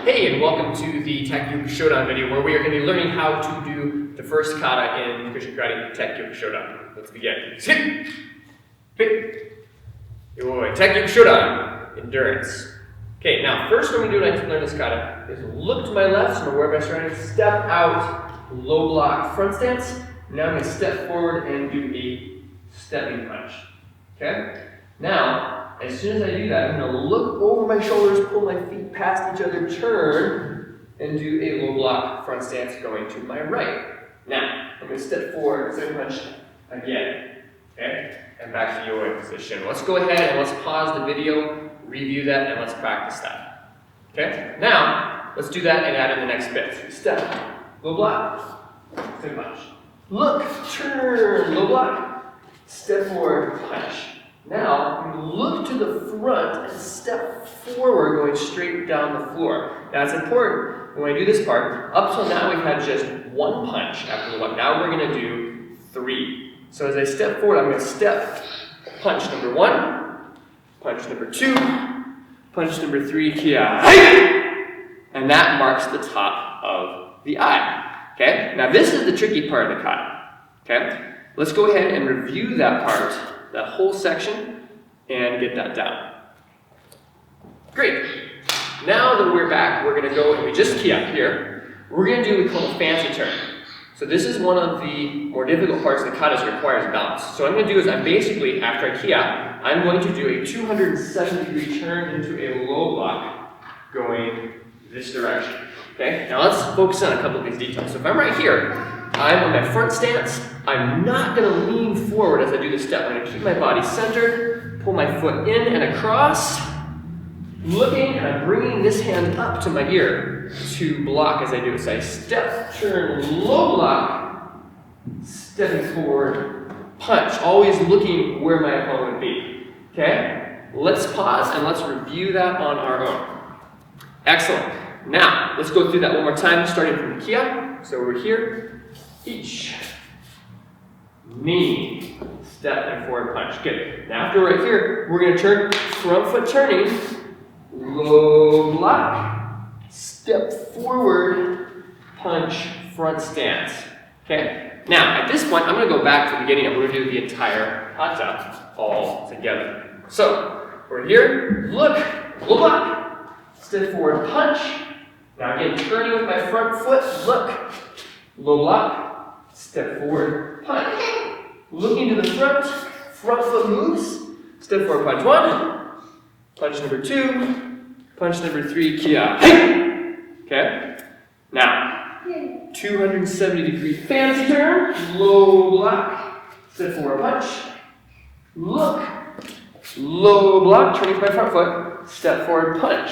Hey, and welcome to the Takiyoku Shodan video where we are going to be learning how to do the first kata in Kyokushin Karate, Takiyoku Shodan. Let's begin. Hit! Takiyoku Shodan, endurance. Okay, now first what I'm going to do to learn this kata is look to my left, so I'm aware of my surroundings, step out, low block front stance. Now I'm going to step forward and do a stepping punch. Okay? Now, as soon as I do that, I'm going to look over my shoulders, pull my feet past each other, turn, and do a low block front stance going to my right. Now, I'm going to step forward, stepping punch again. Okay? And back to your position. Let's go ahead and let's pause the video, review that, and let's practice that. Okay? Now, let's do that and add in the next bit. Step, low block, stepping punch. Look, turn, low block, step forward, punch. Now, look to the front and step forward, going straight down the floor. Now, it's important when I do this part. Up till now, we've had just one punch after the one. Now, we're going to do three. So, as I step forward, I'm going to step punch number one, punch number two, punch number three, kia. And that marks the top of the eye. Okay? Now, this is the tricky part of the kata. Okay? Let's go ahead and review that part, that whole section, and get that down. Great. Now that we're back, we're going to go and we just key up here. We're going to do what we call a fancy turn. So this is one of the more difficult parts of the kata, that requires balance. So what I'm going to do is I'm basically, after I key up, I'm going to do a 270-degree turn into a low block going this direction. Okay? Now let's focus on a couple of these details. So if I'm right here, I'm on my front stance. I'm not going to lean forward as I do this step. I'm going to keep my body centered, pull my foot in and across, looking, and I'm bringing this hand up to my ear to block as I do it. So I step, turn, low block, stepping forward, punch, always looking where my opponent would be. Okay? Let's pause and let's review that on our own. Excellent. Now, let's go through that one more time, starting from the kia. So we're here. Each. Knee. Step and forward punch. Good. Now after right here, we're going to turn front foot turning. Low block. Step forward. Punch. Front stance. Okay. Now at this point, I'm going to go back to the beginning and we're going to do the entire kata all together. So we're here. Look. Low block. Step forward. Punch. Now again, turning with my front foot. Look. Low block. Step forward, punch. Looking to the front foot moves. Step forward, punch one. Punch number two. Punch number three, kia. Okay? Now, 270-degree fancy turn. Low block. Step forward, punch. Look. Low block, turning to my front foot. Step forward, punch.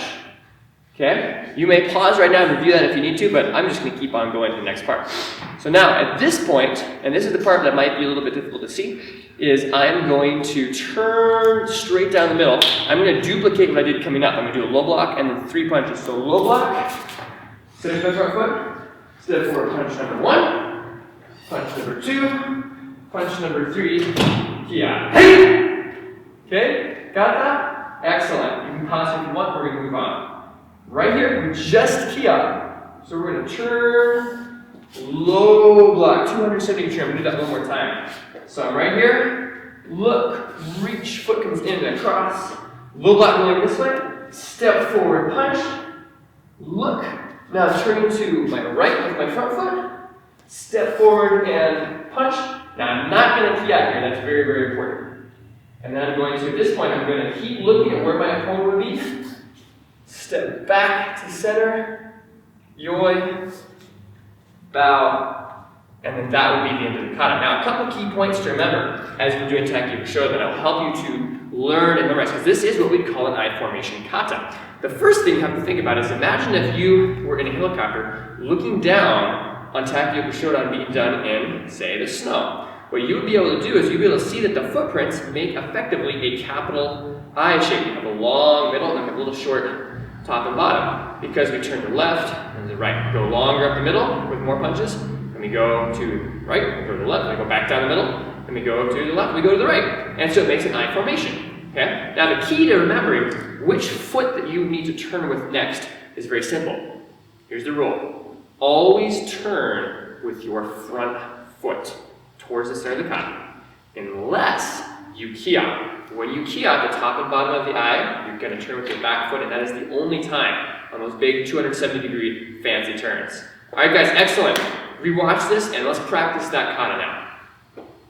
Okay? You may pause right now and review that if you need to, but I'm just going to keep on going to the next part. So now, at this point, and this is the part that might be a little bit difficult to see, is I'm going to turn straight down the middle. I'm going to duplicate what I did coming up. I'm going to do a low block and then three punches. So low block, step my front foot, step forward, punch number one, punch number two, punch number three, kia. Okay? Got that? Excellent. You can pause if you want, we're going to move on. Right here, we just key up. So we're going to turn, low block, 270 turn. I'm going to do that one more time. So I'm right here, look, reach, foot comes in and across. Low block going this way, step forward, punch, look. Now turning to my right with my front foot, step forward and punch. Now I'm not going to key out here, that's very, very important. And then I'm going to, at this point, I'm going to keep looking at where my opponent would be. Step back to center, yoi, bow, and then that would be the end of the kata. Now, a couple key points to remember as you're doing Takiyoku Shodan that will help you to learn and memorize, because this is what we call an I formation kata. The first thing you have to think about is imagine if you were in a helicopter looking down on Takiyoku Shodan being done in, say, the snow. What you would be able to do is you'd be able to see that the footprints make effectively a capital I shape. You have a long middle and a little short top and bottom, because we turn to the left and the right. We go longer up the middle with more punches, and we go to the right, we go to the left, we go back down the middle, and we go to the left, we go to the right. And so it makes an I formation. Okay? Now the key to remembering which foot that you need to turn with next is very simple. Here's the rule. Always turn with your front foot towards the center of the kata, unless you key out. When you key out the top and bottom of the eye, you're going to turn with your back foot, and that is the only time on those big 270-degree fancy turns. All right, guys, excellent. Rewatch this, and let's practice that kata now.